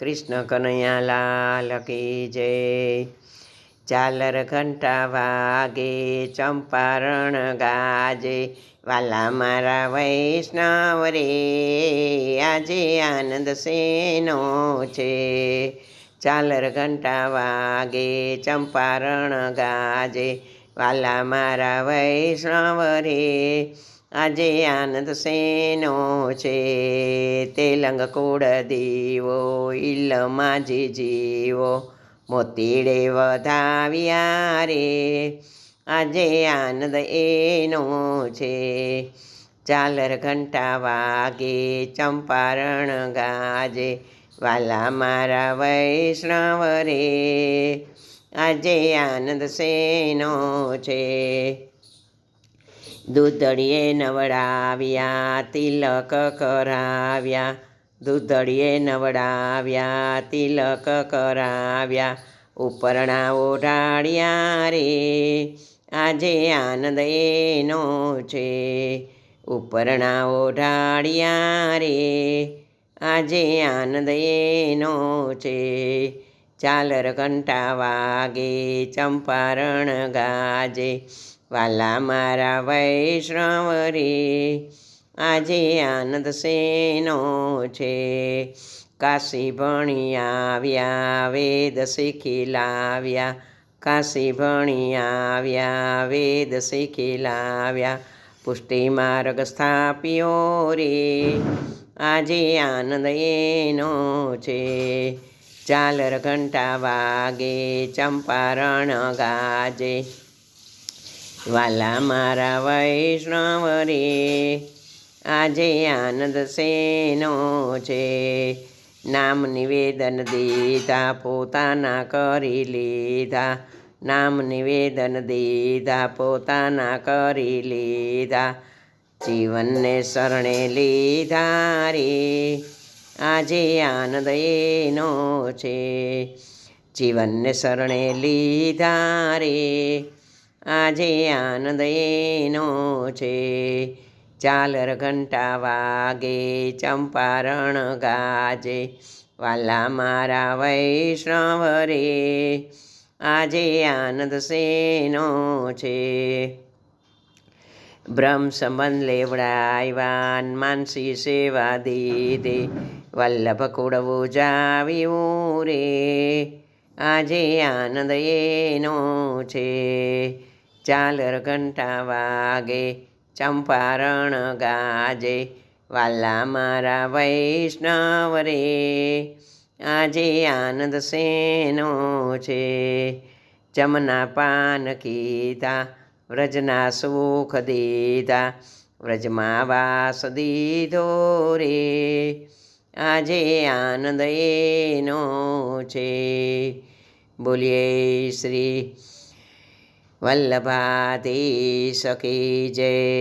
કૃષ્ણ કનૈયા લાલ કી જય. ઝાલર ઘંટા વાગે, ચંપારણ ગાજે, વાલા મારા વૈષ્ણવ રે, આજે આનંદ શેનો છે. ઝાલર ઘંટા વાગે, ચંપારણ ગાજે, વાલા મારા વૈષ્ણવ રે, આજે આનંદ શેનો છે. તેલંગ કુળ દીવો, ઇલમાં જીવો, મોતીડે વધાવ્યા રે, આજે આનંદ એનો છે. ઝાલર ઘંટા વાગે, ચંપારણ ગાજે, વાલા મારા વૈષ્ણવ રે, આજે આનંદ શેનો છે. દૂધડીએ નવડાવ્યા, તિલક કરાવ્યા, દૂધડીએ નવડાવ્યા, તિલક કરાવ્યા, ઉપરણા ઓઢાડ્યા રે, આજે આનંદ એનો છે. ઉપરણા ઓઢાડ્યા રે, આજે આનંદ એનો છે. ઝાલર ઘંટા વાગે, ચંપારણ ગાજે, વાલા મારા વૈષ્ણવ રે, આજે આનંદ શેનો છે. કાશી ભણી આવ્યા, વેદ શીખી લાવ્યા, કાશી ભણી આવ્યા, વેદ શીખી લાવ્યા, પુષ્ટિ માર્ગ સ્થાપ્યો રે, આજે આનંદ એનો છે. ઝાલર ઘંટા વાગે, ચંપારણ ગાજે, વાલા મારા વૈષ્ણવ રે, આજે આનંદ શેનો છે. નામ નિવેદન દીધા, પોતાના કરી લીધા, નામ નિવેદન દીધા, પોતાના કરી લીધા, જીવનને શરણે લીધા રે, આજે આનંદ એનો છે. જીવનને શરણે લીધા રે, આજે આનંદ એનો છે. ઝાલર ઘંટા વાગે, ચંપારણ ગાજે, વાલા મારા વૈષ્ણવ રે, આજે આનંદ શેનો છે. બ્રહ્મ સંબંધ લેવડાવ્યા, માનસી સેવા દીધે, વલ્લભ કુળવું જાવ્યું રે, આજે આનંદ એનો છે. ઝાલર ઘંટા વાગે, ચંપારણ ગાજે, વાલા મારા વૈષ્ણવ રે, આજે આનંદ શેનો છે. જમના પાન કીધા, વ્રજના સુખ દીધા, વ્રજમાં વાસ દીધો રે, આજે આનંદ એનો છે. બોલીએ શ્રી વલ્લભાધીશ કી જય.